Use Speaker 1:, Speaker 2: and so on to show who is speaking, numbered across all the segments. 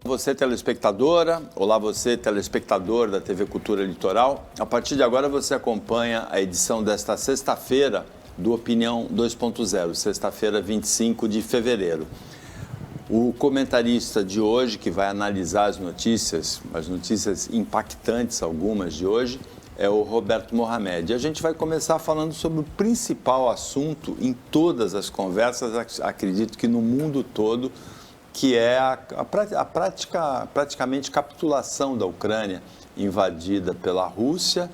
Speaker 1: Você telespectadora, olá você telespectador da TV Cultura Litoral. A partir de agora você acompanha a edição desta sexta-feira do Opinião 2.0, sexta-feira 25 de fevereiro. O comentarista de hoje, que vai analisar as notícias impactantes algumas de hoje, é o Roberto Mohamed. A gente vai começar falando sobre o principal assunto em todas as conversas, acredito que no mundo todo, que é praticamente capitulação da Ucrânia, invadida pela Rússia,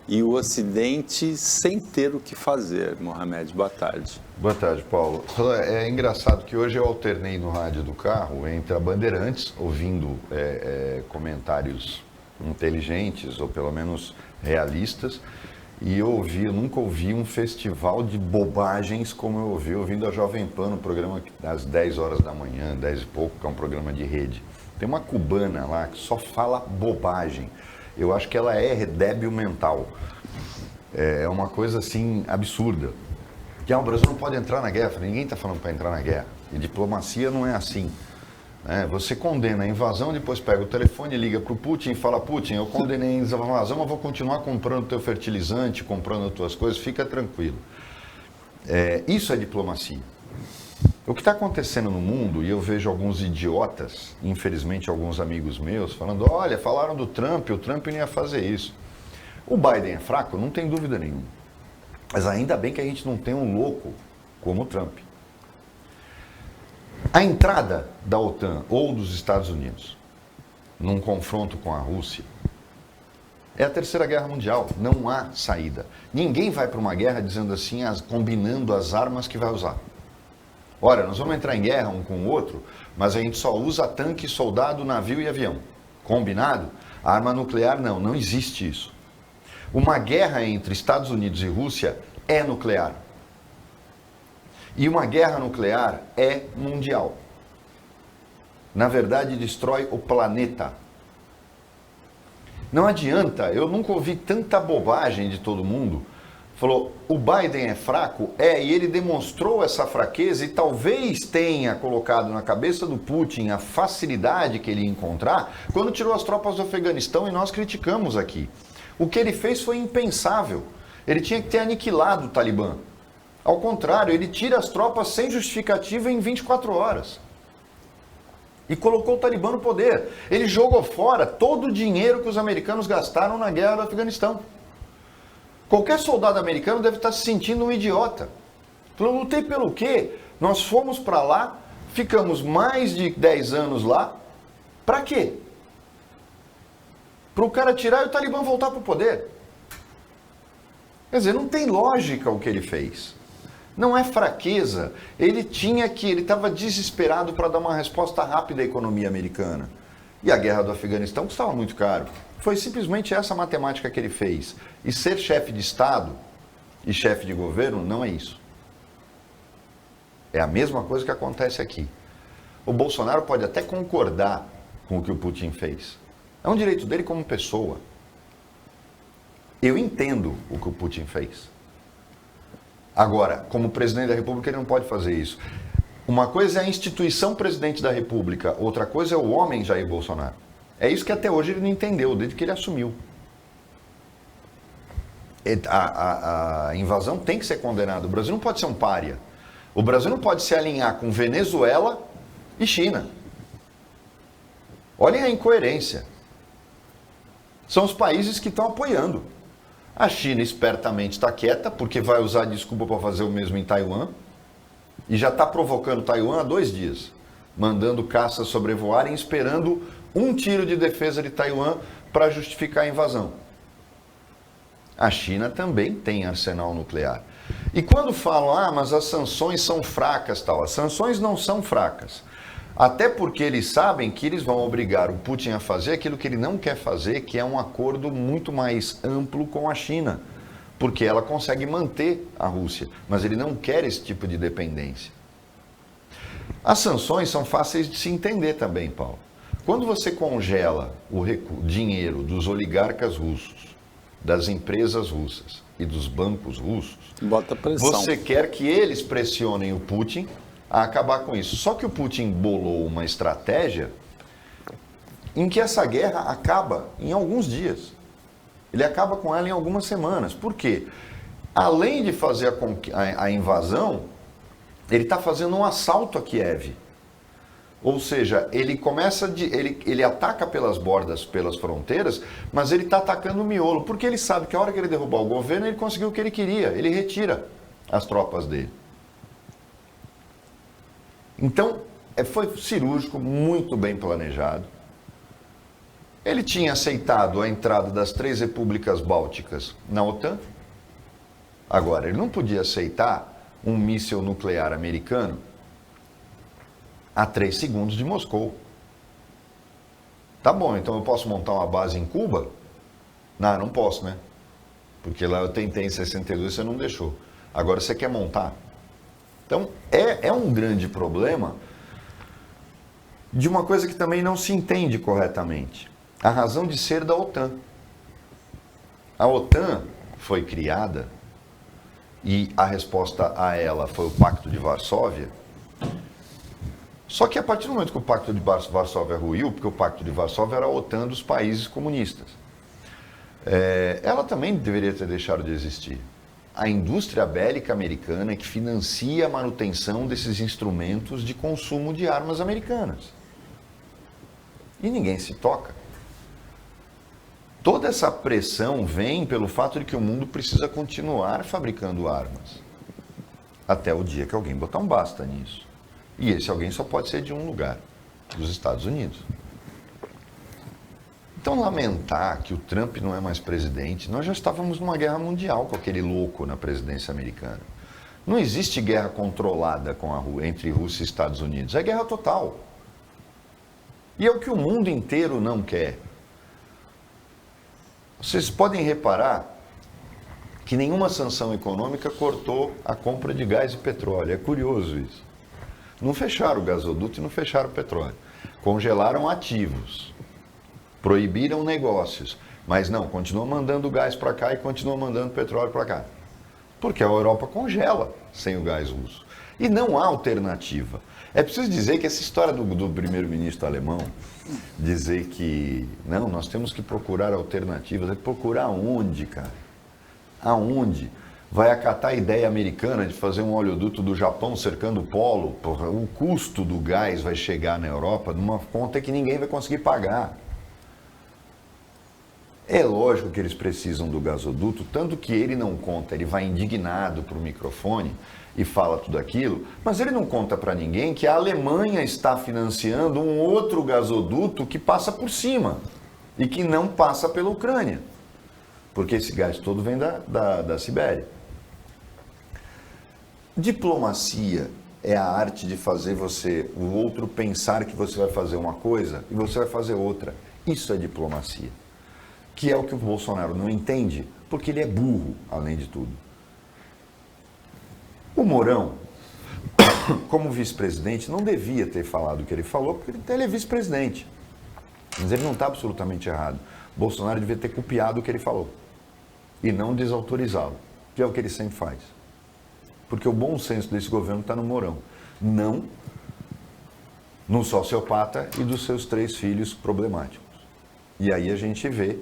Speaker 1: e o Ocidente sem ter o que fazer. Mohamed, boa tarde.
Speaker 2: Boa tarde, Paulo. É engraçado que hoje eu alternei no rádio do carro entre a Bandeirantes, ouvindo comentários inteligentes, ou pelo menos realistas, e eu nunca ouvi um festival de bobagens como eu ouvi ouvindo a Jovem Pan no programa às 10 horas da manhã, 10 e pouco, que é um programa de rede. Tem uma cubana lá que só fala bobagem. Eu acho que ela é débil mental. É uma coisa assim absurda. Que o Brasil não pode entrar na guerra. Ninguém está falando para entrar na guerra. E diplomacia não é assim. Você condena a invasão, depois pega o telefone, liga para o Putin e fala: Putin, eu condenei a invasão, mas vou continuar comprando teu fertilizante, comprando tuas coisas, fica tranquilo. Isso é diplomacia. O que está acontecendo no mundo, e eu vejo alguns idiotas, infelizmente alguns amigos meus, falando: olha, falaram do Trump, o Trump não ia fazer isso. O Biden é fraco? Não tem dúvida nenhuma. Mas ainda bem que a gente não tem um louco como o Trump. A entrada da OTAN ou dos Estados Unidos num confronto com a Rússia é a Terceira Guerra Mundial. Não há saída. Ninguém vai para uma guerra dizendo assim, combinando as armas que vai usar. Olha, nós vamos entrar em guerra um com o outro, mas a gente só usa tanque, soldado, navio e avião. Combinado? A arma nuclear não existe isso. Uma guerra entre Estados Unidos e Rússia é nuclear. E uma guerra nuclear é mundial. Na verdade, destrói o planeta. Não adianta, eu nunca ouvi tanta bobagem de todo mundo. Falou, o Biden é fraco? E ele demonstrou essa fraqueza e talvez tenha colocado na cabeça do Putin a facilidade que ele ia encontrar quando tirou as tropas do Afeganistão, e nós criticamos aqui. O que ele fez foi impensável. Ele tinha que ter aniquilado o Talibã. Ao contrário, ele tira as tropas sem justificativa em 24 horas. E colocou o Talibã no poder. Ele jogou fora todo o dinheiro que os americanos gastaram na guerra do Afeganistão. Qualquer soldado americano deve estar se sentindo um idiota. Eu lutei pelo quê? Nós fomos para lá, ficamos mais de 10 anos lá. Para quê? Para o cara tirar e o Talibã voltar para o poder. Quer dizer, não tem lógica o que ele fez. Não é fraqueza. Ele estava desesperado para dar uma resposta rápida à economia americana. E a guerra do Afeganistão custava muito caro. Foi simplesmente essa matemática que ele fez. E ser chefe de Estado e chefe de governo não é isso. É a mesma coisa que acontece aqui. O Bolsonaro pode até concordar com o que o Putin fez. É um direito dele como pessoa. Eu entendo o que o Putin fez. Agora, como presidente da República, ele não pode fazer isso. Uma coisa é a instituição presidente da República, outra coisa é o homem Jair Bolsonaro. É isso que até hoje ele não entendeu, desde que ele assumiu. A invasão tem que ser condenada. O Brasil não pode ser um pária. O Brasil não pode se alinhar com Venezuela e China. Olhem a incoerência. São os países que estão apoiando. A China espertamente está quieta, porque vai usar desculpa para fazer o mesmo em Taiwan. E já está provocando Taiwan há 2 dias. Mandando caças sobrevoarem, esperando um tiro de defesa de Taiwan para justificar a invasão. A China também tem arsenal nuclear. E quando falam, mas as sanções são fracas, tal. As sanções não são fracas. Até porque eles sabem que eles vão obrigar o Putin a fazer aquilo que ele não quer fazer, que é um acordo muito mais amplo com a China, porque ela consegue manter a Rússia, mas ele não quer esse tipo de dependência. As sanções são fáceis de se entender também, Paulo. Quando você congela o dinheiro dos oligarcas russos, das empresas russas e dos bancos russos,
Speaker 1: bota pressão.
Speaker 2: Você quer que eles pressionem o Putin a acabar com isso. Só que o Putin bolou uma estratégia em que essa guerra acaba em alguns dias. Ele acaba com ela em algumas semanas. Por quê? Além de fazer a invasão, ele está fazendo um assalto a Kiev. Ou seja, ele ataca pelas bordas, pelas fronteiras, mas ele está atacando o miolo, porque ele sabe que a hora que ele derrubar o governo, ele conseguiu o que ele queria, ele retira as tropas dele. Então, foi cirúrgico, muito bem planejado. Ele tinha aceitado a entrada das 3 repúblicas bálticas na OTAN. Agora, ele não podia aceitar um míssil nuclear americano a 3 segundos de Moscou. Tá bom, então eu posso montar uma base em Cuba? Não posso, né? Porque lá eu tentei em 62 e você não deixou. Agora você quer montar? Então, é um grande problema de uma coisa que também não se entende corretamente. A razão de ser da OTAN. A OTAN foi criada e a resposta a ela foi o Pacto de Varsóvia. Só que a partir do momento que o Pacto de Varsóvia ruiu, porque o Pacto de Varsóvia era a OTAN dos países comunistas, ela também deveria ter deixado de existir. A indústria bélica americana é que financia a manutenção desses instrumentos de consumo de armas americanas. E ninguém se toca. Toda essa pressão vem pelo fato de que o mundo precisa continuar fabricando armas. Até o dia que alguém botar um basta nisso. E esse alguém só pode ser de um lugar, dos Estados Unidos. Então, lamentar que o Trump não é mais presidente, nós já estávamos numa guerra mundial com aquele louco na presidência americana. Não existe guerra controlada entre Rússia e Estados Unidos, é guerra total. E é o que o mundo inteiro não quer. Vocês podem reparar que nenhuma sanção econômica cortou a compra de gás e petróleo. É curioso isso. Não fecharam o gasoduto e não fecharam o petróleo. Congelaram ativos. Proibiram negócios. Mas não, continuam mandando gás para cá e continuam mandando petróleo para cá. Porque a Europa congela sem o gás russo. E não há alternativa. É preciso dizer que essa história do primeiro-ministro alemão, dizer que, não, nós temos que procurar alternativas, é procurar aonde, cara? Aonde? Vai acatar a ideia americana de fazer um oleoduto do Japão cercando o polo? Porra, o custo do gás vai chegar na Europa numa conta que ninguém vai conseguir pagar. É lógico que eles precisam do gasoduto, tanto que ele não conta, ele vai indignado para o microfone e fala tudo aquilo, mas ele não conta para ninguém que a Alemanha está financiando um outro gasoduto que passa por cima e que não passa pela Ucrânia, porque esse gás todo vem da Sibéria. Diplomacia é a arte de fazer o outro pensar que você vai fazer uma coisa e você vai fazer outra. Isso é diplomacia. Que é o que o Bolsonaro não entende, porque ele é burro, além de tudo. O Mourão, como vice-presidente, não devia ter falado o que ele falou, porque ele é vice-presidente. Mas ele não está absolutamente errado. Bolsonaro devia ter copiado o que ele falou e não desautorizá-lo, que é o que ele sempre faz. Porque o bom senso desse governo está no Mourão, não no sociopata e dos seus 3 filhos problemáticos. E aí a gente vê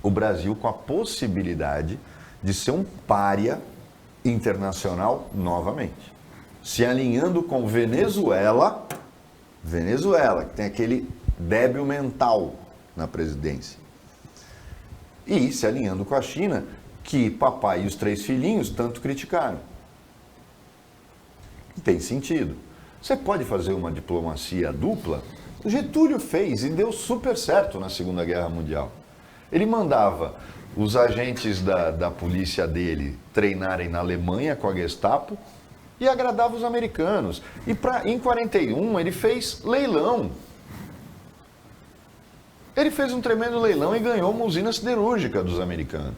Speaker 2: o Brasil com a possibilidade de ser um pária internacional novamente, se alinhando com Venezuela, que tem aquele débil mental na presidência, e se alinhando com a China, que papai e os 3 filhinhos tanto criticaram. Tem sentido. Você pode fazer uma diplomacia dupla? O Getúlio fez e deu super certo na Segunda Guerra Mundial. Ele mandava os agentes da polícia dele treinarem na Alemanha com a Gestapo e agradava os americanos. E em 41 ele fez leilão. Ele fez um tremendo leilão e ganhou uma usina siderúrgica dos americanos.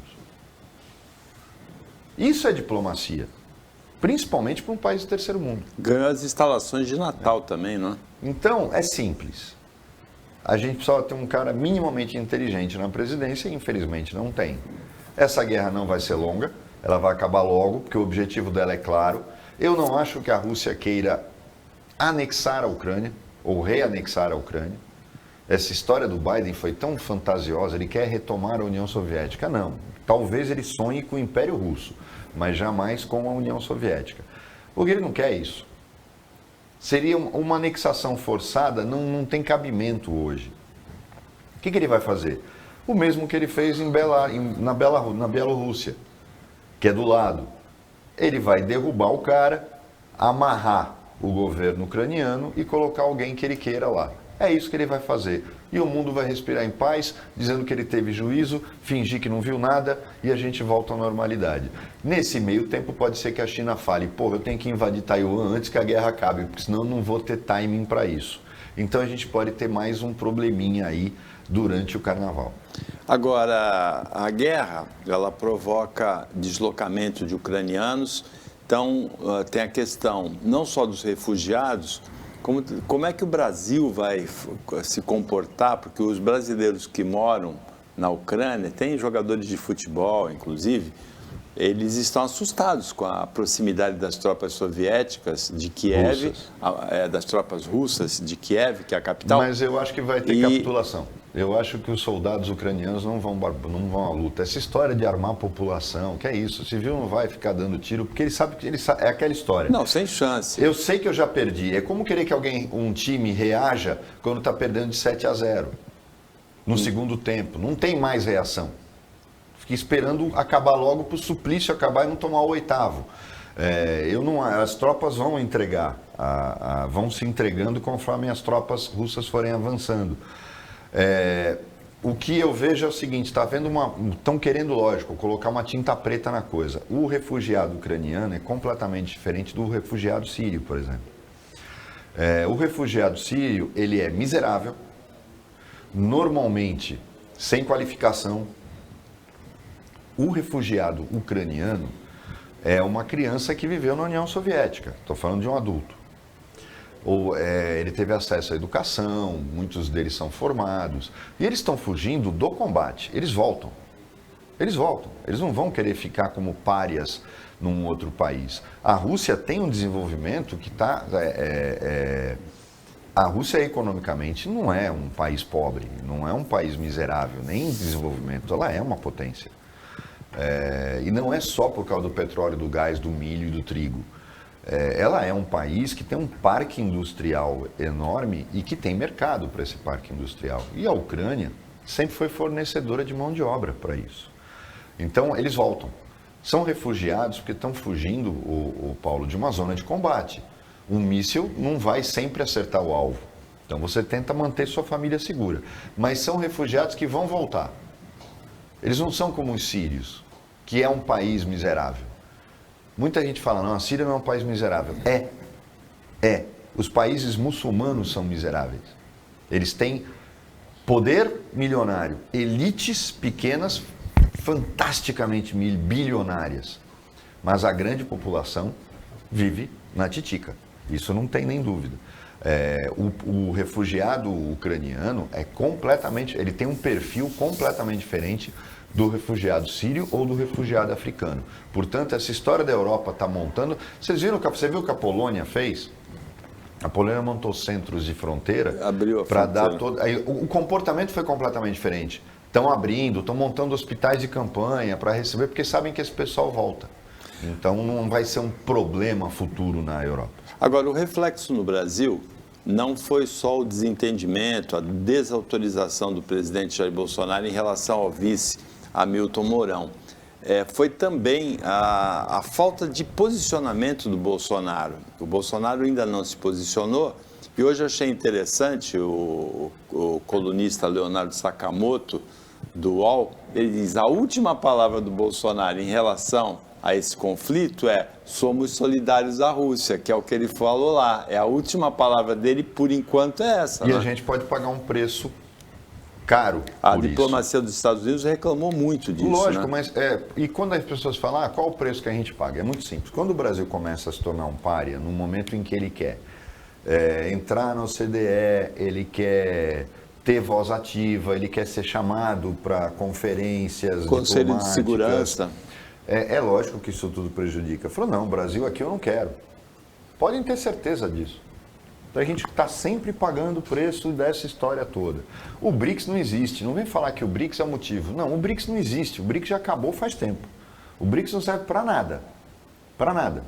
Speaker 2: Isso é diplomacia. Principalmente para um país do terceiro mundo.
Speaker 1: Ganhou as instalações de Natal também, não é?
Speaker 2: Então, é simples. A gente precisava ter um cara minimamente inteligente na presidência e, infelizmente, não tem. Essa guerra não vai ser longa, ela vai acabar logo, porque o objetivo dela é claro. Eu não acho que a Rússia queira anexar a Ucrânia, ou reanexar a Ucrânia. essa história do Biden foi tão fantasiosa, ele quer retomar a União Soviética. Não, talvez ele sonhe com o Império Russo, mas jamais com a União Soviética. Porque ele não quer isso. Seria uma anexação forçada, não tem cabimento hoje. O que ele vai fazer? O mesmo que ele fez na Bielorrússia, que é do lado. Ele vai derrubar o cara, amarrar o governo ucraniano e colocar alguém que ele queira lá. É isso que ele vai fazer. E o mundo vai respirar em paz, dizendo que ele teve juízo, fingir que não viu nada e a gente volta à normalidade. Nesse meio tempo pode ser que a China fale, pô, eu tenho que invadir Taiwan antes que a guerra acabe, porque senão eu não vou ter timing para isso. Então a gente pode ter mais um probleminha aí durante o carnaval.
Speaker 1: Agora, a guerra, ela provoca deslocamento de ucranianos, então tem a questão não só dos refugiados, como é que o Brasil vai se comportar, porque os brasileiros que moram na Ucrânia, tem jogadores de futebol, inclusive, eles estão assustados com a proximidade das tropas soviéticas de Kiev, das tropas russas de Kiev, que é a capital.
Speaker 2: Mas eu acho que vai ter capitulação. Eu acho que os soldados ucranianos não vão à luta. Essa história de armar a população, que é isso, o civil não vai ficar dando tiro, porque ele sabe que é aquela história.
Speaker 1: Não, sem chance.
Speaker 2: Eu sei que eu já perdi. É como querer que um time reaja quando está perdendo de 7-0 no segundo tempo. Não tem mais reação. Fica esperando acabar logo para o suplício acabar e não tomar o oitavo. As tropas vão entregar, vão se entregando conforme as tropas russas forem avançando. O que eu vejo é o seguinte, estão querendo, lógico, colocar uma tinta preta na coisa. O refugiado ucraniano é completamente diferente do refugiado sírio, por exemplo. O refugiado sírio, ele é miserável, normalmente sem qualificação. O refugiado ucraniano é uma criança que viveu na União Soviética, estou falando de um adulto. Ele teve acesso à educação, muitos deles são formados, e eles estão fugindo do combate, eles voltam, eles não vão querer ficar como párias num outro país. A Rússia tem um desenvolvimento que está... A Rússia economicamente não é um país pobre, não é um país miserável, nem em desenvolvimento, ela é uma potência. E não é só por causa do petróleo, do gás, do milho e do trigo. Ela é um país que tem um parque industrial enorme e que tem mercado para esse parque industrial. E a Ucrânia sempre foi fornecedora de mão de obra para isso. Então, eles voltam. São refugiados porque estão fugindo, Paulo, de uma zona de combate. Um míssil não vai sempre acertar o alvo. Então, você tenta manter sua família segura. Mas são refugiados que vão voltar. Eles não são como os sírios, que é um país miserável. Muita gente fala, não, a Síria não é um país miserável. Os países muçulmanos são miseráveis. Eles têm poder milionário, elites pequenas, fantasticamente bilionárias. Mas a grande população vive na titica. Isso não tem nem dúvida. O refugiado ucraniano ele tem um perfil completamente diferente do refugiado sírio ou do refugiado africano. Portanto, essa história da Europa está montando... Você viu o que a Polônia fez? A Polônia montou centros de fronteira para dar todo... O comportamento foi completamente diferente. Estão abrindo, estão montando hospitais de campanha para receber, porque sabem que esse pessoal volta. Então, não vai ser um problema futuro na Europa.
Speaker 1: Agora, o reflexo no Brasil não foi só o desentendimento, a desautorização do presidente Jair Bolsonaro em relação ao vice Hamilton Mourão. Foi também a falta de posicionamento do Bolsonaro. O Bolsonaro ainda não se posicionou e hoje eu achei interessante o colunista Leonardo Sakamoto, do UOL, ele diz, a última palavra do Bolsonaro em relação a esse conflito somos solidários à Rússia, que é o que ele falou lá. A última palavra dele, por enquanto, é essa.
Speaker 2: E a gente pode pagar um preço caro.
Speaker 1: A diplomacia dos Estados Unidos reclamou muito disso.
Speaker 2: Lógico,
Speaker 1: né?
Speaker 2: Mas e quando as pessoas falam, qual o preço que a gente paga? É muito simples. Quando o Brasil começa a se tornar um pária, no momento em que ele quer entrar na OCDE, ele quer ter voz ativa, ele quer ser chamado para conferências
Speaker 1: Conselho de Segurança.
Speaker 2: É lógico que isso tudo prejudica. Falou, não, Brasil aqui eu não quero. Podem ter certeza disso. Então a gente está sempre pagando o preço dessa história toda. O BRICS não existe. Não vem falar que o BRICS é o motivo. Não, o BRICS não existe. O BRICS já acabou faz tempo. O BRICS não serve para nada. Para nada.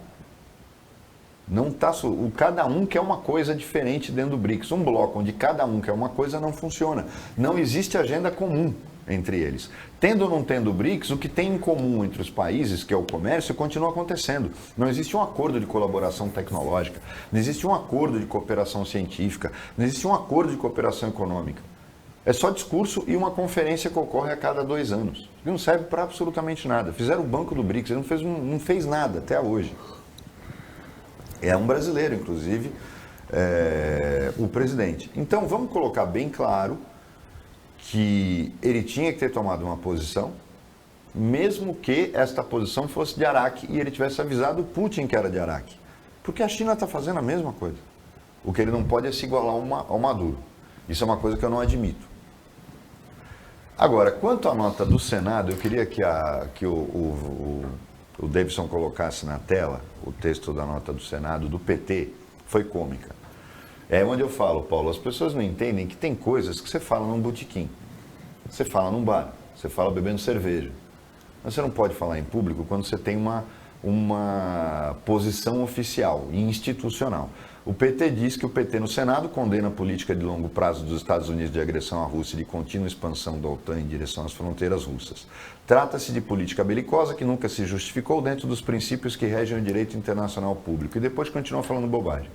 Speaker 2: Não tá, cada um quer uma coisa diferente dentro do BRICS. Um bloco onde cada um quer uma coisa não funciona. Não existe agenda comum entre eles. Tendo ou não tendo o BRICS, o que tem em comum entre os países, que é o comércio, continua acontecendo. Não existe um acordo de colaboração tecnológica, não existe um acordo de cooperação científica, não existe um acordo de cooperação econômica. É só discurso e uma conferência que ocorre a cada 2 anos. E não serve para absolutamente nada. Fizeram o banco do BRICS, ele não fez nada até hoje. É um brasileiro, inclusive, o presidente. Então, vamos colocar bem claro que ele tinha que ter tomado uma posição, mesmo que esta posição fosse de Araque e ele tivesse avisado o Putin que era de Araque. Porque a China está fazendo a mesma coisa. O que ele não pode é se igualar ao Maduro. Isso é uma coisa que eu não admito. Agora, quanto à nota do Senado, eu queria que o Davidson colocasse na tela o texto da nota do Senado, do PT, foi cômica. É onde eu falo, Paulo, as pessoas não entendem que tem coisas que você fala num botequim, você fala num bar, você fala bebendo cerveja. Mas você não pode falar em público quando você tem uma posição oficial e institucional. O PT diz que o PT no Senado condena a política de longo prazo dos Estados Unidos de agressão à Rússia e de contínua expansão da OTAN em direção às fronteiras russas. Trata-se de política belicosa que nunca se justificou dentro dos princípios que regem o direito internacional público. E depois continua falando bobagem.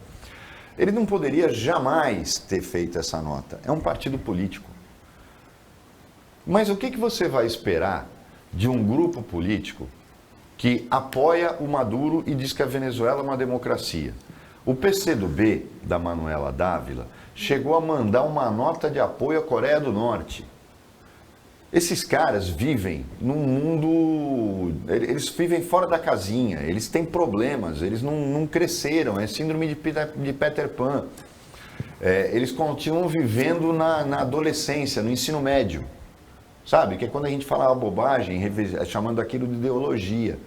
Speaker 2: Ele não poderia jamais ter feito essa nota. É um partido político. Mas o que você vai esperar de um grupo político que apoia o Maduro e diz que a Venezuela é uma democracia? O PCdoB, da Manuela Dávila, chegou a mandar uma nota de apoio à Coreia do Norte. Esses caras vivem num mundo... Eles vivem fora da casinha, eles têm problemas, eles não cresceram, é síndrome de Peter Pan. Eles continuam vivendo na adolescência, no ensino médio. Sabe? Que é quando a gente fala bobagem, chamando aquilo de ideologia.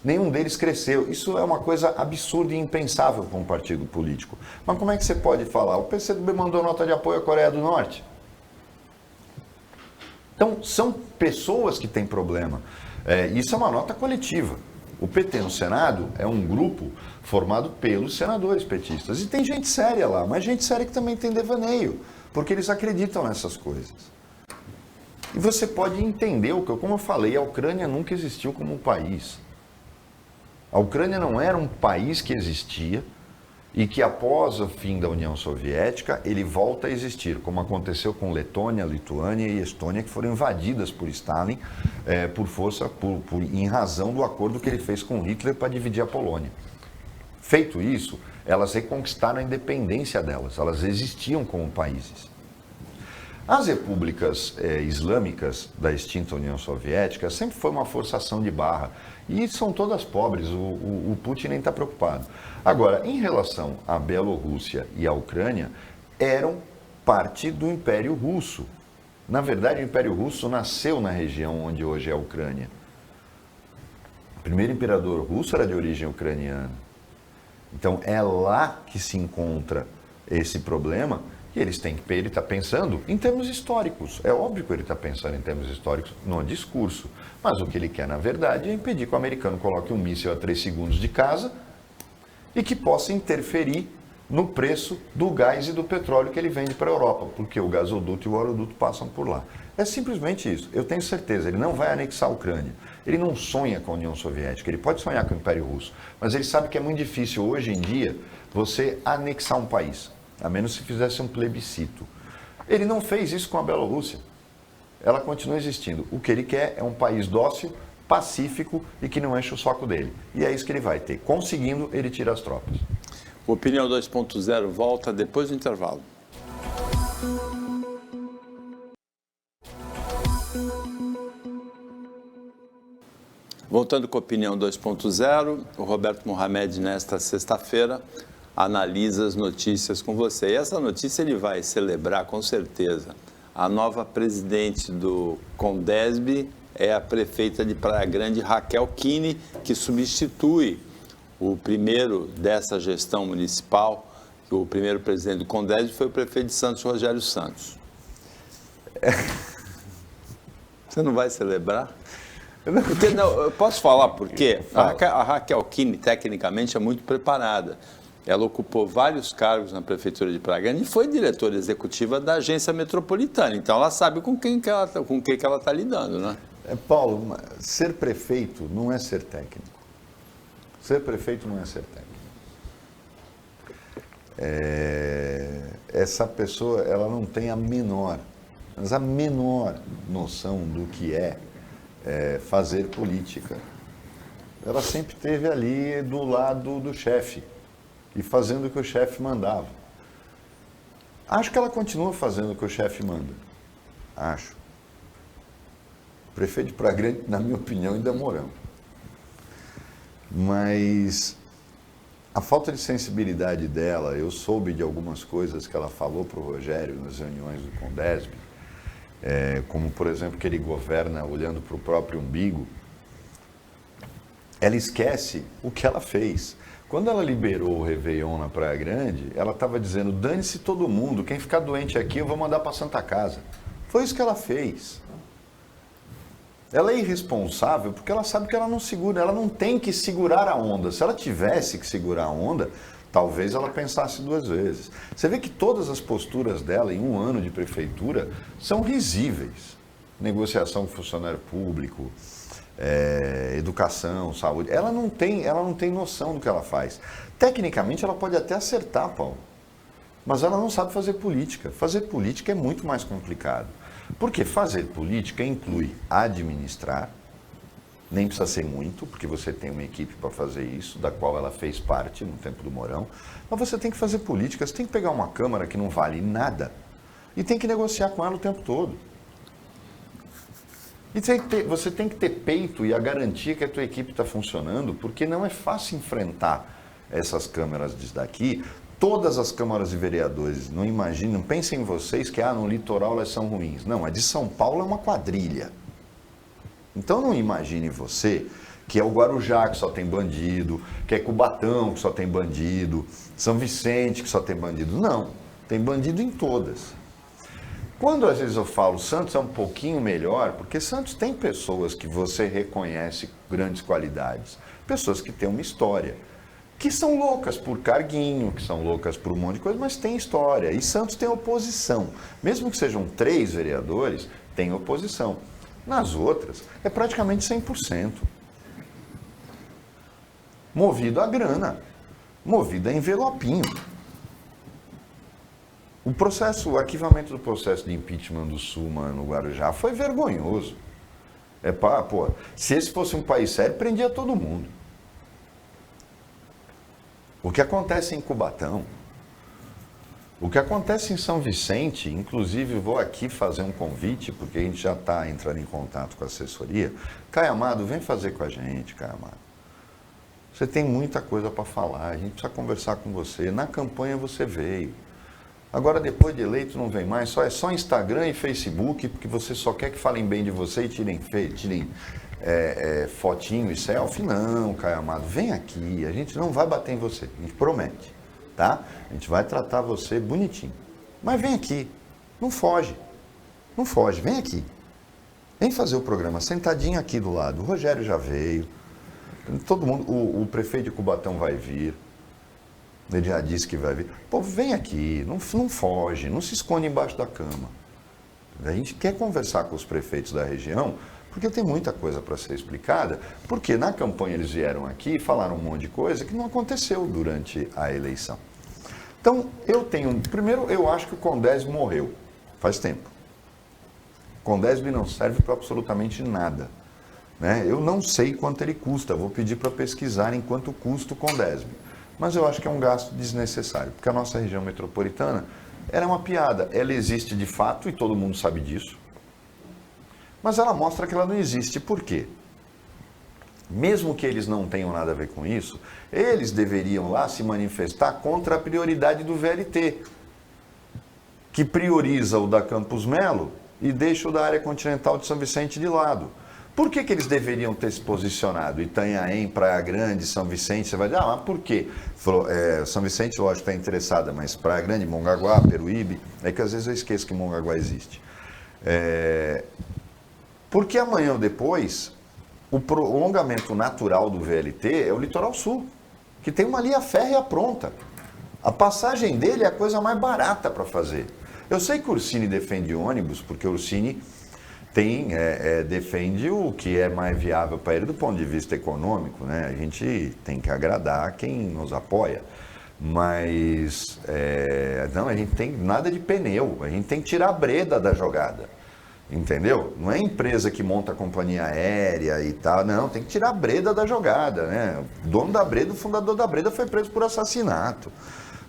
Speaker 2: Nenhum deles cresceu. Isso é uma coisa absurda e impensável para um partido político. Mas como é que você pode falar? O PCdoB mandou nota de apoio à Coreia do Norte. Então, são pessoas que têm problema. Isso é uma nota coletiva. O PT no Senado é um grupo formado pelos senadores petistas. E tem gente séria lá, mas gente séria que também tem devaneio, porque eles acreditam nessas coisas. E você pode entender, como eu falei, a Ucrânia nunca existiu como um país. A Ucrânia não era um país que existia e que após o fim da União Soviética ele volta a existir, como aconteceu com Letônia, Lituânia e Estônia, que foram invadidas por Stalin por força, em razão do acordo que ele fez com Hitler para dividir a Polônia. Feito isso, elas reconquistaram a independência delas, elas existiam como países. As repúblicas islâmicas da extinta União Soviética sempre foi uma forçação de barra. E são todas pobres, o Putin nem está preocupado. Agora, em relação à Bielorrússia e à Ucrânia, eram parte do Império Russo. Na verdade, o Império Russo nasceu na região onde hoje é a Ucrânia. O primeiro imperador russo era de origem ucraniana. Então, é lá que se encontra esse problema. E ele está pensando em termos históricos. É óbvio que ele está pensando em termos históricos no discurso. Mas o que ele quer, na verdade, é impedir que o americano coloque um míssil a 3 segundos de casa e que possa interferir no preço do gás e do petróleo que ele vende para a Europa, porque o gasoduto e o oleoduto passam por lá. É simplesmente isso. Eu tenho certeza, ele não vai anexar a Ucrânia. Ele não sonha com a União Soviética, ele pode sonhar com o Império Russo, mas ele sabe que é muito difícil hoje em dia você anexar um país. A menos se fizesse um plebiscito. Ele não fez isso com a Bielorrússia. Ela continua existindo. O que ele quer é um país dócil, pacífico e que não enche o saco dele. E é isso que ele vai ter. Conseguindo, ele tira as tropas.
Speaker 1: O Opinião 2.0 volta depois do intervalo. Voltando com a Opinião 2.0, o Roberto Mohamed, nesta sexta-feira, analisa as notícias com você. E essa notícia ele vai celebrar com certeza. A nova presidente do Condesb é a prefeita de Praia Grande, Raquel Kine, que substitui o primeiro dessa gestão municipal, O primeiro presidente do Condesb foi o prefeito de Santos, Rogério Santos. Você não vai celebrar? Porque, não, eu posso falar por quê? A Raquel Kine, tecnicamente, é muito preparada. Ela ocupou vários cargos na Prefeitura de Praia Grande e foi diretora executiva da Agência Metropolitana. Então, ela sabe com quem que ela está lidando, né?
Speaker 2: Paulo, ser prefeito não é ser técnico. Ser prefeito não é ser técnico. Essa pessoa, ela não tem a menor noção do que é fazer política. Ela sempre esteve ali do lado do chefe e fazendo o que o chefe mandava. Acho que ela continua fazendo o que o chefe manda. Acho. O prefeito de Praia Grande, na minha opinião, ainda é Mourão. Mas a falta de sensibilidade dela, eu soube de algumas coisas que ela falou para o Rogério nas reuniões do Condesb, como, por exemplo, que ele governa olhando para o próprio umbigo. Ela esquece o que ela fez. Quando ela liberou o Réveillon na Praia Grande, ela estava dizendo, dane-se todo mundo, quem ficar doente aqui eu vou mandar para a Santa Casa. Foi isso que ela fez. Ela é irresponsável porque ela sabe que ela não segura, ela não tem que segurar a onda. Se ela tivesse que segurar a onda, talvez ela pensasse duas vezes. Você vê que todas as posturas dela em um ano de prefeitura são risíveis. Negociação com funcionário público, educação, saúde. Ela não tem noção do que ela faz. Tecnicamente ela pode até acertar, Paulo, mas ela não sabe fazer política. Fazer política é muito mais complicado. Porque fazer política inclui administrar, nem precisa ser muito, porque você tem uma equipe para fazer isso, da qual ela fez parte no tempo do Mourão, mas você tem que fazer política, você tem que pegar uma Câmara que não vale nada e tem que negociar com ela o tempo todo. E você tem que ter peito e a garantia que a tua equipe está funcionando, porque não é fácil enfrentar essas câmaras daqui. Todas as câmaras de vereadores, não imaginem, não pensem em vocês que no litoral elas são ruins. Não, a de São Paulo é uma quadrilha. Então não imagine você que é o Guarujá que só tem bandido, que é Cubatão que só tem bandido, São Vicente que só tem bandido. Não, tem bandido em todas. Quando às vezes eu falo Santos é um pouquinho melhor, porque Santos tem pessoas que você reconhece grandes qualidades, pessoas que têm uma história, que são loucas por carguinho, que são loucas por um monte de coisa, mas tem história. E Santos tem oposição. Mesmo que sejam 3 vereadores, tem oposição. Nas outras, é praticamente 100%. Movido a grana, movido a envelopinho. O arquivamento do processo de impeachment do Suma no Guarujá foi vergonhoso. Se esse fosse um país sério, prendia todo mundo. O que acontece em Cubatão, o que acontece em São Vicente, inclusive vou aqui fazer um convite, porque a gente já está entrando em contato com a assessoria. Caio Amado, vem fazer com a gente, Caio Amado. Você tem muita coisa para falar, a gente precisa conversar com você. Na campanha você veio. Agora, depois de eleito, não vem mais, é só Instagram e Facebook, porque você só quer que falem bem de você e tirem fotinho e selfie. Não, Caio Amado, vem aqui, a gente não vai bater em você, a gente promete, tá? A gente vai tratar você bonitinho. Mas vem aqui, não foge, vem aqui. Vem fazer o programa sentadinho aqui do lado. O Rogério já veio, todo mundo, o prefeito de Cubatão vai vir, ele já disse que vai vir. Pô, vem aqui, não foge, não se esconde embaixo da cama. A gente quer conversar com os prefeitos da região, porque tem muita coisa para ser explicada, porque na campanha eles vieram aqui e falaram um monte de coisa que não aconteceu durante a eleição. Então, primeiro, eu acho que o Condesb morreu, faz tempo. O Condesb não serve para absolutamente nada. Né? Eu não sei quanto ele custa, vou pedir para pesquisar em quanto custa o Condesb. Mas eu acho que é um gasto desnecessário, porque a nossa região metropolitana era uma piada. Ela existe de fato e todo mundo sabe disso. Mas ela mostra que ela não existe. Por quê? Mesmo que eles não tenham nada a ver com isso, eles deveriam lá se manifestar contra a prioridade do VLT, que prioriza o da Campos Melo e deixa o da área continental de São Vicente de lado. Por que eles deveriam ter se posicionado? Itanhaém, Praia Grande, São Vicente, você vai dizer, mas por quê? Falou, São Vicente, lógico, está interessada, mas Praia Grande, Mongaguá, Peruíbe, é que às vezes eu esqueço que Mongaguá existe. Porque amanhã ou depois, o prolongamento natural do VLT é o Litoral Sul, que tem uma linha férrea pronta. A passagem dele é a coisa mais barata para fazer. Eu sei que o Ursini defende ônibus, porque o Ursini defende o que é mais viável para ele do ponto de vista econômico, né? A gente tem que agradar quem nos apoia, mas não, a gente tem nada de pneu, a gente tem que tirar a breda da jogada, entendeu? Não é empresa que monta a companhia aérea e tal, não, tem que tirar a breda da jogada, né? O dono da breda, o fundador da breda foi preso por assassinato.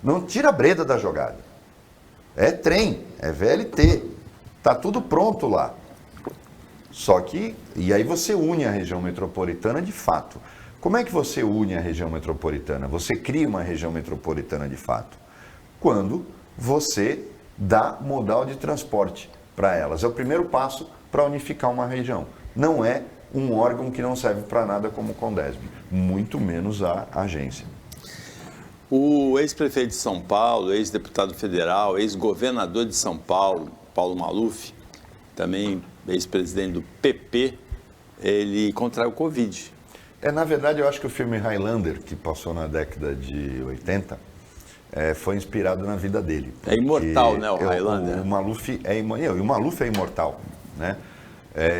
Speaker 2: Não tira a breda da jogada. É trem, é VLT, tá tudo pronto lá. Só que, e aí você une a região metropolitana de fato. Como é que você une a região metropolitana? Você cria uma região metropolitana de fato. Quando você dá modal de transporte para elas. É o primeiro passo para unificar uma região. Não é um órgão que não serve para nada como o Condesb, muito menos a agência.
Speaker 1: O ex-prefeito de São Paulo, ex-deputado federal, ex-governador de São Paulo, Paulo Maluf, também ex-presidente do PP, ele contraiu Covid.
Speaker 2: Na verdade, eu acho que o filme Highlander, que passou na década de 80, foi inspirado na vida dele.
Speaker 1: É imortal, né, o Highlander?
Speaker 2: O Maluf é imortal, né?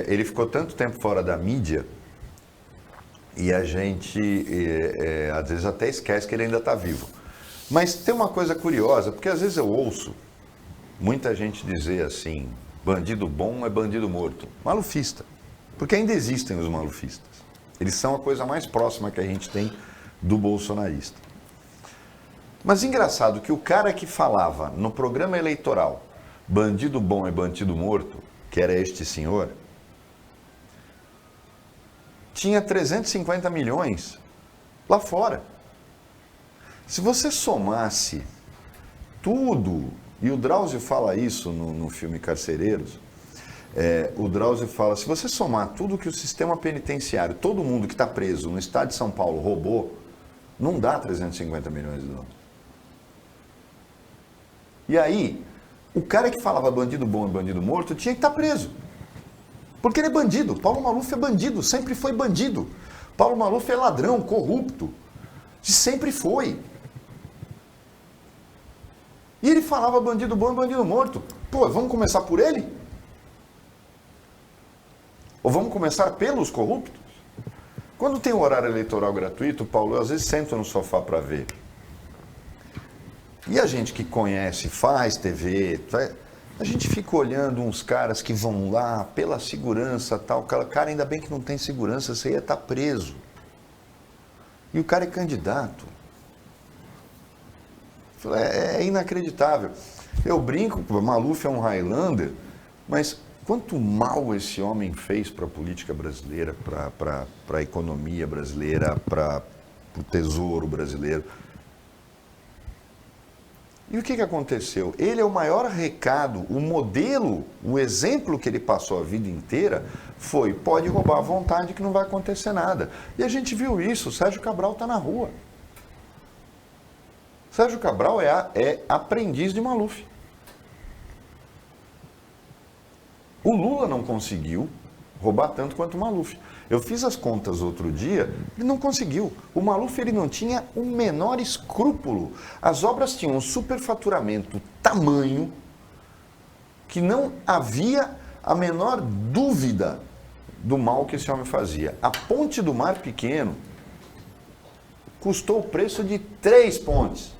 Speaker 2: Ele ficou tanto tempo fora da mídia e a gente, às vezes, até esquece que ele ainda está vivo. Mas tem uma coisa curiosa, porque às vezes eu ouço muita gente dizer assim, bandido bom é bandido morto. Malufista. Porque ainda existem os malufistas. Eles são a coisa mais próxima que a gente tem do bolsonarista. Mas engraçado que o cara que falava no programa eleitoral bandido bom é bandido morto, que era este senhor, tinha 350 milhões lá fora. Se você somasse tudo, e o Drauzio fala isso no filme Carcereiros, o Drauzio fala, se você somar tudo que o sistema penitenciário, todo mundo que está preso no estado de São Paulo roubou, não dá 350 milhões de dólares. E aí, o cara que falava bandido bom e bandido morto tinha que estar preso. Porque ele é bandido. Paulo Maluf é bandido, sempre foi bandido. Paulo Maluf é ladrão, corrupto. Sempre foi. E ele falava bandido bom e bandido morto. Pô, vamos começar por ele? Ou vamos começar pelos corruptos? Quando tem o horário eleitoral gratuito, Paulo, eu às vezes sento no sofá para ver. E a gente que conhece, faz TV, a gente fica olhando uns caras que vão lá pela segurança tal. Cara, ainda bem que não tem segurança, você ia estar preso. E o cara é candidato. É inacreditável. Eu brinco, o Maluf é um Highlander, mas quanto mal esse homem fez para a política brasileira, para a economia brasileira, para o tesouro brasileiro. E o que aconteceu? Ele é o maior recado, o modelo, o exemplo que ele passou a vida inteira foi, pode roubar à vontade que não vai acontecer nada. E a gente viu isso, o Sérgio Cabral está na rua. Sérgio Cabral é aprendiz de Maluf. O Lula não conseguiu roubar tanto quanto o Maluf. Eu fiz as contas outro dia, ele não conseguiu. O Maluf ele não tinha o menor escrúpulo. As obras tinham um superfaturamento tamanho que não havia a menor dúvida do mal que esse homem fazia. A ponte do Mar Pequeno custou o preço de 3 pontes.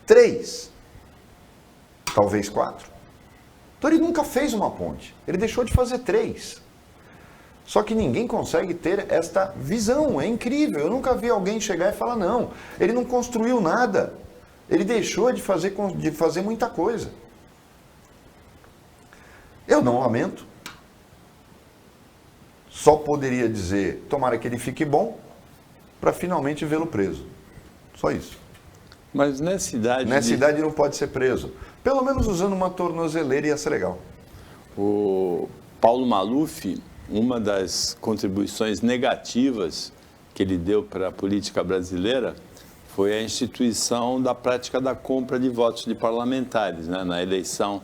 Speaker 2: 3. Talvez 4. Então ele nunca fez uma ponte. Ele deixou de fazer 3. Só que ninguém consegue ter esta visão, é incrível. Eu nunca vi alguém chegar e falar, não, ele não construiu nada. Ele deixou de fazer muita coisa. Eu não lamento. Só poderia dizer, tomara que ele fique bom, para finalmente vê-lo preso. Só isso.
Speaker 1: Mas nessa idade...
Speaker 2: Nessa idade não pode ser preso. Pelo menos usando uma tornozeleira ia ser legal.
Speaker 1: O Paulo Maluf, uma das contribuições negativas que ele deu para a política brasileira foi a instituição da prática da compra de votos de parlamentares, né? Na eleição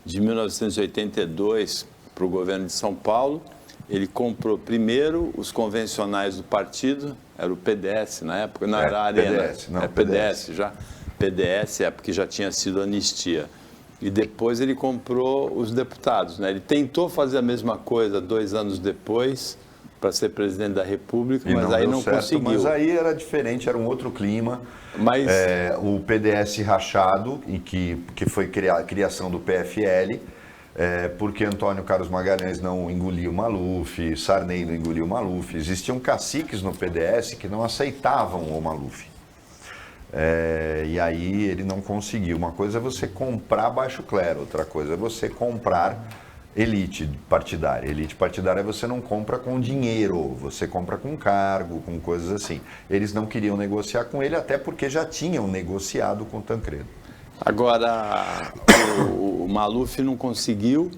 Speaker 1: de 1982 para o governo de São Paulo, ele comprou primeiro os convencionais do partido, era o PDS na época, não era a Arena,
Speaker 2: PDS, não,
Speaker 1: PDS já, PDS é porque já tinha sido anistia. E depois ele comprou os deputados, né? Ele tentou fazer a mesma coisa 2 anos depois para ser presidente da República, mas aí não conseguiu.
Speaker 2: Mas aí era diferente, era um outro clima.
Speaker 1: Mas...
Speaker 2: o PDS rachado, e que foi a criação do PFL, porque Antônio Carlos Magalhães não engoliu Maluf, Sarney não engoliu Maluf. Existiam caciques no PDS que não aceitavam o Maluf. E aí ele não conseguiu. Uma coisa é você comprar baixo clero, outra coisa é você comprar elite partidária. Elite partidária você não compra com dinheiro, você compra com cargo, com coisas assim. Eles não queriam negociar com ele, até porque já tinham negociado com o Tancredo.
Speaker 1: Agora, o Maluf não conseguiu,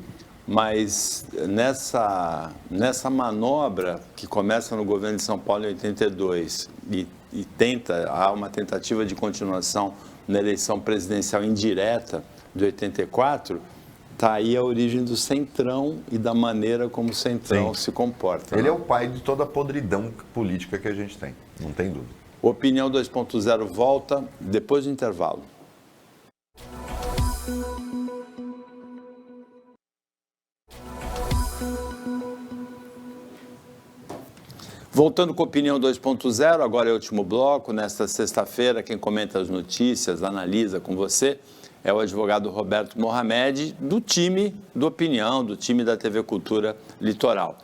Speaker 1: mas nessa manobra que começa no governo de São Paulo em 82 e há uma tentativa de continuação na eleição presidencial indireta de 84, está aí a origem do Centrão e da maneira como o Centrão se comporta.
Speaker 2: Ele é o pai de toda a podridão política que a gente tem, não tem dúvida.
Speaker 1: Opinião 2.0 volta depois do intervalo. Voltando com a Opinião 2.0, agora é o último bloco. Nesta sexta-feira, quem comenta as notícias, analisa com você, é o advogado Roberto Mohamed, do time do Opinião, do time da TV Cultura Litoral.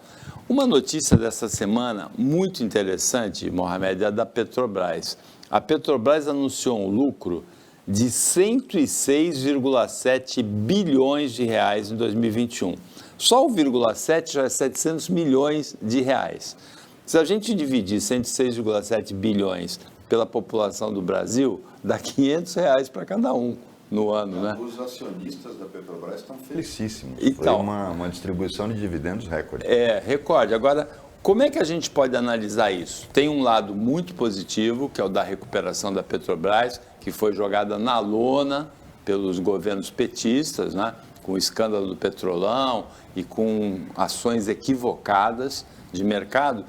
Speaker 1: Uma notícia dessa semana muito interessante, Mohamed, é a da Petrobras. A Petrobras anunciou um lucro de 106,7 bilhões de reais em 2021. Só o 0,7 já é 700 milhões de reais. Se a gente dividir 106,7 bilhões pela população do Brasil, dá 500 reais para cada um no ano, né?
Speaker 2: Os acionistas da Petrobras estão felicíssimos.
Speaker 1: Então,
Speaker 2: foi uma distribuição de dividendos recorde.
Speaker 1: Recorde. Agora, como é que a gente pode analisar isso? Tem um lado muito positivo, que é o da recuperação da Petrobras, que foi jogada na lona pelos governos petistas, né? Com o escândalo do Petrolão e com ações equivocadas de mercado.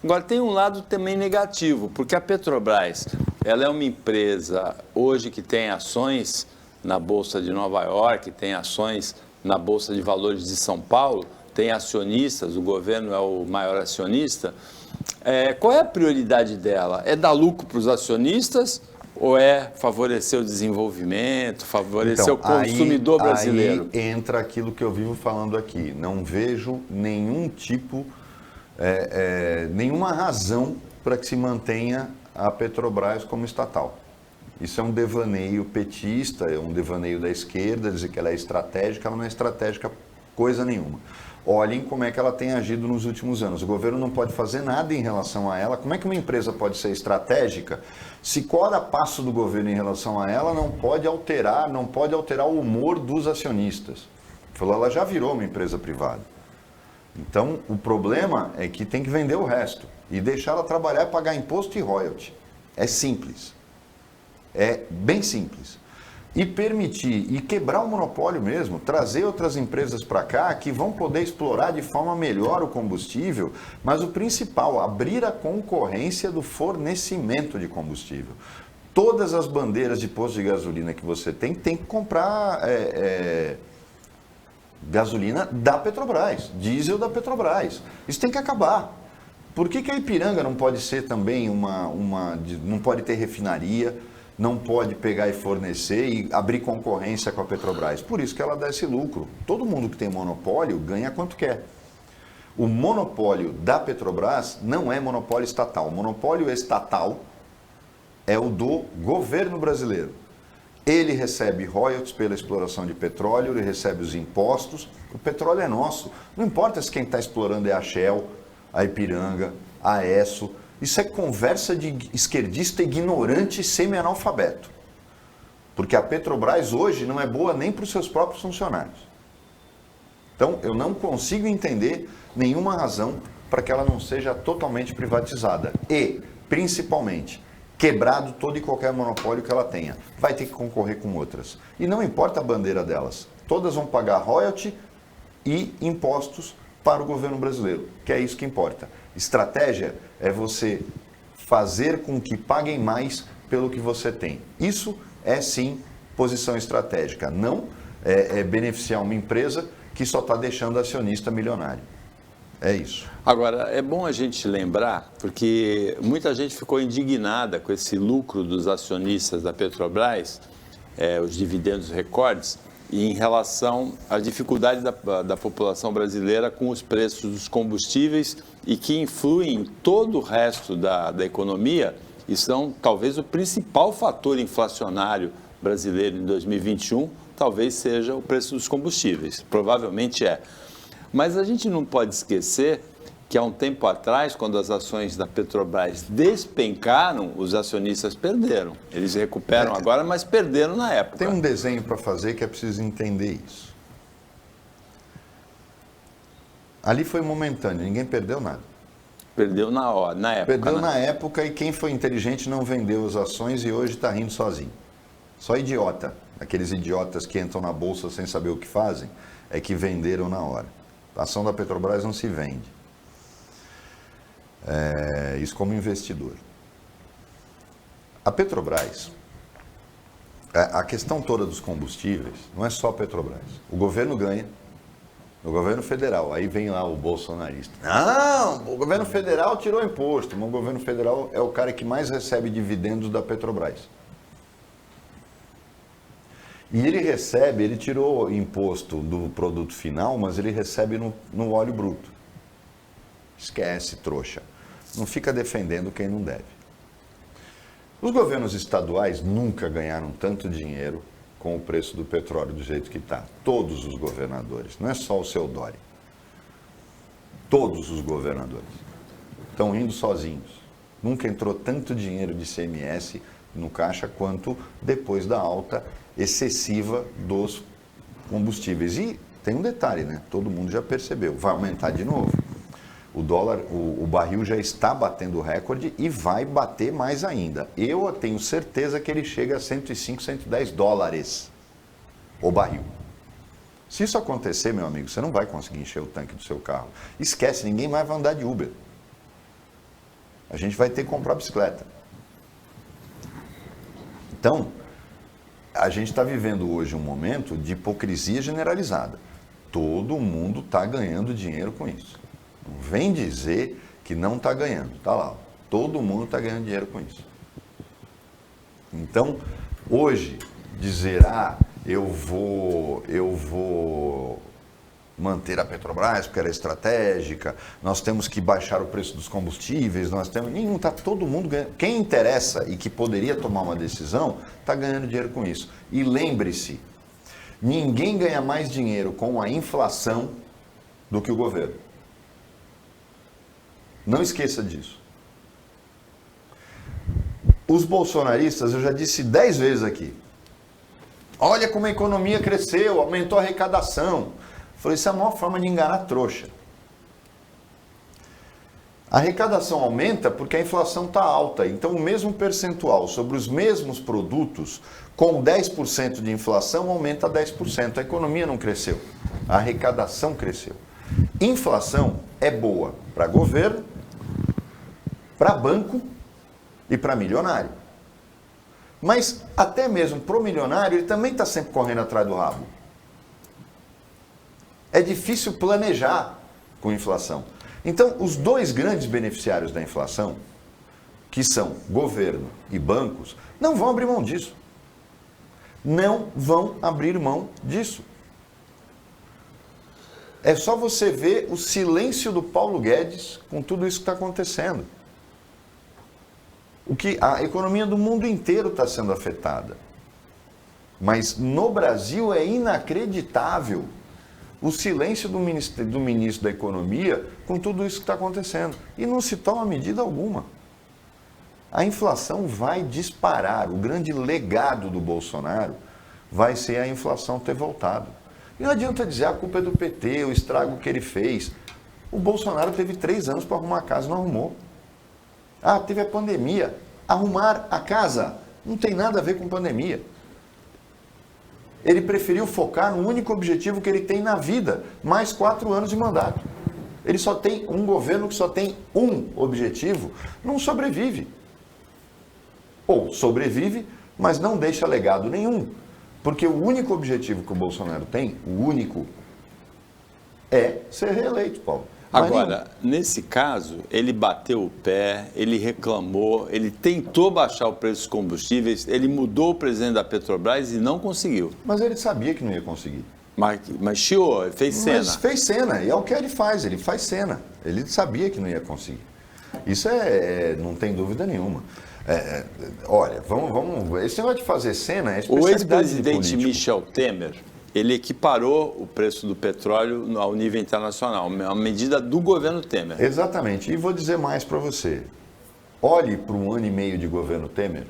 Speaker 1: Agora, tem um lado também negativo, porque a Petrobras, ela é uma empresa hoje que tem ações na Bolsa de Nova York, tem ações na Bolsa de Valores de São Paulo, tem acionistas, o governo é o maior acionista. Qual é a prioridade dela? É dar lucro para os acionistas ou é favorecer o desenvolvimento, favorecer o consumidor brasileiro?
Speaker 2: Aí entra aquilo que eu vivo falando aqui. Não vejo nenhum tipo... nenhuma razão para que se mantenha a Petrobras como estatal. Isso é um devaneio petista, é um devaneio da esquerda, dizer que ela é estratégica, ela não é estratégica coisa nenhuma. Olhem como é que ela tem agido nos últimos anos. O governo não pode fazer nada em relação a ela. Como é que uma empresa pode ser estratégica se cada passo do governo em relação a ela não pode alterar o humor dos acionistas? Ela já virou uma empresa privada. Então, o problema é que tem que vender o resto e deixar ela trabalhar e pagar imposto e royalty. É simples. É bem simples. E permitir, e quebrar o monopólio mesmo, trazer outras empresas para cá que vão poder explorar de forma melhor o combustível, mas o principal, abrir a concorrência do fornecimento de combustível. Todas as bandeiras de posto de gasolina que você tem que comprar... gasolina da Petrobras, diesel da Petrobras. Isso tem que acabar. Por que a Ipiranga não pode ser também não pode ter refinaria, não pode pegar e fornecer e abrir concorrência com a Petrobras? Por isso que ela dá esse lucro. Todo mundo que tem monopólio ganha quanto quer. O monopólio da Petrobras não é monopólio estatal. O monopólio estatal é o do governo brasileiro. Ele recebe royalties pela exploração de petróleo, ele recebe os impostos, o petróleo é nosso. Não importa se quem está explorando é a Shell, a Ipiranga, a Esso. Isso é conversa de esquerdista ignorante e semi-analfabeto. Porque a Petrobras hoje não é boa nem para os seus próprios funcionários. Então, eu não consigo entender nenhuma razão para que ela não seja totalmente privatizada. E, principalmente, quebrado todo e qualquer monopólio que ela tenha. Vai ter que concorrer com outras. E não importa a bandeira delas. Todas vão pagar royalty e impostos para o governo brasileiro, que é isso que importa. Estratégia é você fazer com que paguem mais pelo que você tem. Isso é, sim, posição estratégica. Não é beneficiar uma empresa que só está deixando acionista milionário. É isso.
Speaker 1: Agora, é bom a gente lembrar, porque muita gente ficou indignada com esse lucro dos acionistas da Petrobras, os dividendos recordes, e em relação à dificuldade da população brasileira com os preços dos combustíveis e que influem em todo o resto da economia e são talvez o principal fator inflacionário brasileiro em 2021, talvez seja o preço dos combustíveis, provavelmente é. Mas a gente não pode esquecer que há um tempo atrás, quando as ações da Petrobras despencaram, os acionistas perderam. Eles recuperam agora, mas perderam na época.
Speaker 2: Tem um desenho para fazer que é preciso entender isso. Ali foi momentâneo, ninguém perdeu nada.
Speaker 1: Perdeu na hora, na época.
Speaker 2: Perdeu na época e quem foi inteligente não vendeu as ações e hoje está rindo sozinho. Só idiota, aqueles idiotas que entram na bolsa sem saber o que fazem, é que venderam na hora. A ação da Petrobras não se vende. Isso como investidor. A Petrobras, a questão toda dos combustíveis, não é só a Petrobras. O governo ganha, o governo federal, aí vem lá o bolsonarista. Não, o governo federal tirou imposto, mas o governo federal é o cara que mais recebe dividendos da Petrobras. E ele tirou imposto do produto final, mas ele recebe no óleo bruto. Esquece, trouxa. Não fica defendendo quem não deve. Os governos estaduais nunca ganharam tanto dinheiro com o preço do petróleo do jeito que está. Todos os governadores, não é só o seu Dória. Todos os governadores estão indo sozinhos. Nunca entrou tanto dinheiro de ICMS no caixa quanto depois da alta excessiva dos combustíveis. E tem um detalhe, né? Todo mundo já percebeu, vai aumentar de novo. O dólar, o barril já está batendo recorde e vai bater mais ainda. Eu tenho certeza que ele chega a 105, 110 dólares o barril. Se isso acontecer, meu amigo, você não vai conseguir encher o tanque do seu carro. Esquece, ninguém mais vai andar de Uber. A gente vai ter que comprar bicicleta. Então, a gente está vivendo hoje um momento de hipocrisia generalizada. Todo mundo está ganhando dinheiro com isso. Não vem dizer que não está ganhando. Está lá. Todo mundo está ganhando dinheiro com isso. Então, hoje, dizer, eu vou manter a Petrobras porque ela é estratégica, nós temos que baixar o preço dos combustíveis, está todo mundo ganhando. Quem interessa e que poderia tomar uma decisão, está ganhando dinheiro com isso. E lembre-se, ninguém ganha mais dinheiro com a inflação do que o governo. Não esqueça disso. Os bolsonaristas, eu já disse 10 vezes aqui, olha como a economia cresceu, aumentou a arrecadação. Falei, isso é a maior forma de enganar trouxa. A arrecadação aumenta porque a inflação está alta. Então, o mesmo percentual sobre os mesmos produtos, com 10% de inflação, aumenta 10%. A economia não cresceu. A arrecadação cresceu. Inflação é boa para governo, para banco e para milionário. Mas até mesmo para o milionário, ele também está sempre correndo atrás do rabo. É difícil planejar com inflação. Então, os dois grandes beneficiários da inflação, que são governo e bancos, não vão abrir mão disso. Não vão abrir mão disso. É só você ver o silêncio do Paulo Guedes com tudo isso que está acontecendo. A economia do mundo inteiro está sendo afetada. Mas no Brasil é inacreditável o silêncio do ministro da Economia com tudo isso que está acontecendo. E não se toma medida alguma. A inflação vai disparar. O grande legado do Bolsonaro vai ser a inflação ter voltado. E não adianta dizer a culpa é do PT, o estrago que ele fez. O Bolsonaro teve 3 anos para arrumar a casa, não arrumou. Ah, teve a pandemia. Arrumar a casa não tem nada a ver com pandemia. Ele preferiu focar no único objetivo que ele tem na vida, mais 4 anos de mandato. Ele só tem um governo que só tem um objetivo, não sobrevive. Ou sobrevive, mas não deixa legado nenhum. Porque o único objetivo que o Bolsonaro tem, o único, é ser reeleito, Paulo.
Speaker 1: Agora, nesse caso, ele bateu o pé, ele reclamou, ele tentou baixar o preço dos combustíveis, ele mudou o presidente da Petrobras e não conseguiu.
Speaker 2: Mas ele sabia que não ia conseguir.
Speaker 1: Mas chiou, fez cena.
Speaker 2: Mas fez cena, e é o que ele faz cena. Ele sabia que não ia conseguir. Isso não tem dúvida nenhuma. Olha, vamos. Esse negócio de fazer cena é especialidade.
Speaker 1: O ex-presidente Michel Temer, ele equiparou o preço do petróleo ao nível internacional, uma medida do governo Temer.
Speaker 2: Exatamente. E vou dizer mais para você. Olhe para 1 ano e meio de governo Temer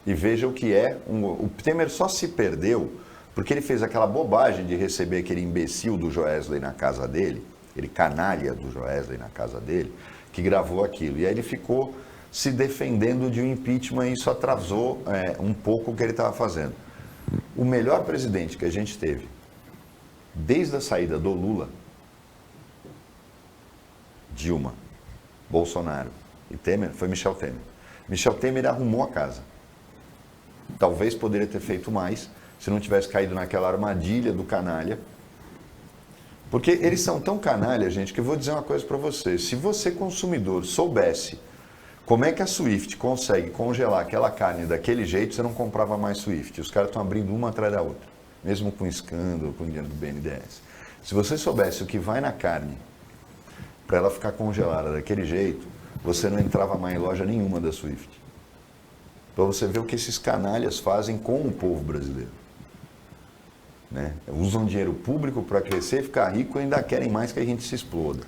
Speaker 2: e veja o que é. O Temer só se perdeu porque ele fez aquela bobagem de receber aquele imbecil do Joesley na casa dele, aquele canalha do Joesley na casa dele, que gravou aquilo. E aí ele ficou se defendendo de um impeachment e isso atrasou um pouco o que ele estava fazendo. O melhor presidente que a gente teve, desde a saída do Lula, Dilma, Bolsonaro e Temer, foi Michel Temer. Michel Temer arrumou a casa. Talvez poderia ter feito mais se não tivesse caído naquela armadilha do canalha. Porque eles são tão canalha, gente, que eu vou dizer uma coisa para você. Se você, consumidor, soubesse como é que a Swift consegue congelar aquela carne daquele jeito, você não comprava mais Swift. Os caras estão abrindo uma atrás da outra, mesmo com escândalo, com dinheiro do BNDES. Se você soubesse o que vai na carne para ela ficar congelada daquele jeito, você não entrava mais em loja nenhuma da Swift. Para você ver o que esses canalhas fazem com o povo brasileiro. Né? Usam dinheiro público para crescer, ficar rico e ainda querem mais que a gente se exploda.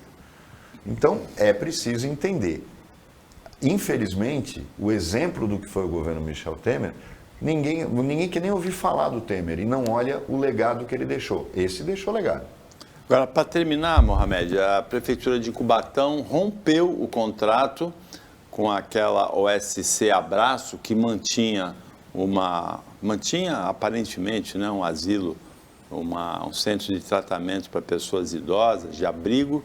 Speaker 2: Então, é preciso entender. Infelizmente, o exemplo do que foi o governo Michel Temer, ninguém quer nem ouvir falar do Temer e não olha o legado que ele deixou. Esse deixou legado.
Speaker 1: Agora, para terminar, Mohamed, a Prefeitura de Cubatão rompeu o contrato com aquela OSC Abraço, que mantinha aparentemente, né, um asilo, um centro de tratamento para pessoas idosas, de abrigo,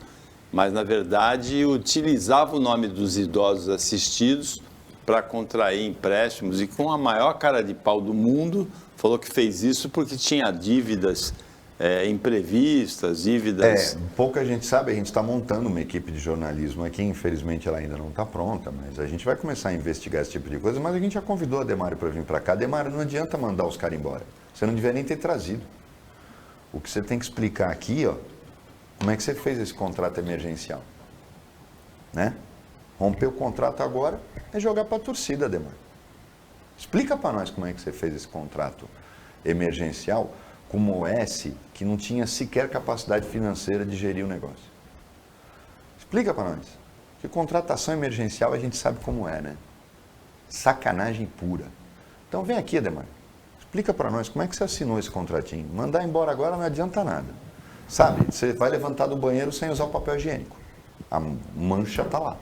Speaker 1: mas, na verdade, utilizava o nome dos idosos assistidos para contrair empréstimos e, com a maior cara de pau do mundo, falou que fez isso porque tinha dívidas imprevistas, dívidas...
Speaker 2: Pouca gente sabe, a gente está montando uma equipe de jornalismo aqui, infelizmente ela ainda não está pronta, mas a gente vai começar a investigar esse tipo de coisa, mas a gente já convidou a Demário para vir para cá. Demário, não adianta mandar os caras embora, você não devia nem ter trazido. O que você tem que explicar aqui, ó, como é que você fez esse contrato emergencial? Né? Romper o contrato agora é jogar para a torcida, Demário. Explica para nós como é que você fez esse contrato emergencial com uma OS que não tinha sequer capacidade financeira de gerir o negócio. Explica para nós. Que contratação emergencial a gente sabe como é, né? Sacanagem pura. Então vem aqui, Demário. Explica para nós como é que você assinou esse contratinho. Mandar embora agora não adianta nada. Sabe, você vai levantar do banheiro sem usar o papel higiênico. A mancha está lá.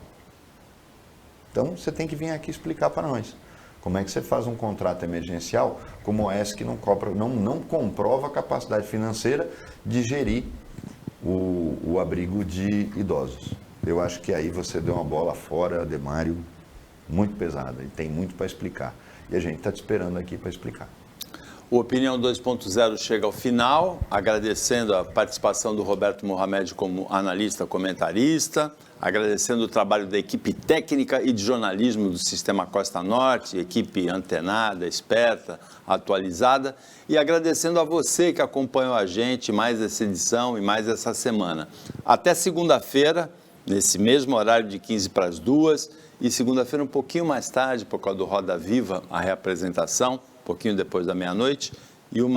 Speaker 2: Então você tem que vir aqui explicar para nós. Como é que você faz um contrato emergencial como OS que não comprova a capacidade financeira de gerir o abrigo de idosos? Eu acho que aí você deu uma bola fora, Demário, muito pesada. E tem muito para explicar. E a gente está te esperando aqui para explicar.
Speaker 1: O Opinião 2.0 chega ao final, agradecendo a participação do Roberto Mohamed como analista, comentarista, agradecendo o trabalho da equipe técnica e de jornalismo do Sistema Costa Norte, equipe antenada, esperta, atualizada, e agradecendo a você que acompanhou a gente mais essa edição e mais essa semana. Até segunda-feira, nesse mesmo horário de 15 para as 2, e segunda-feira um pouquinho mais tarde, por causa do Roda Viva, a reapresentação, um pouquinho depois da meia-noite, e um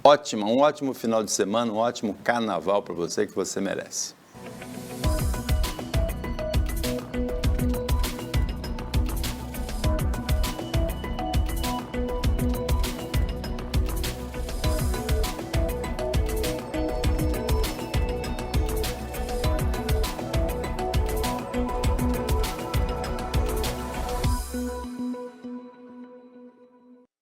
Speaker 1: ótimo final de semana, um ótimo carnaval para você que você merece.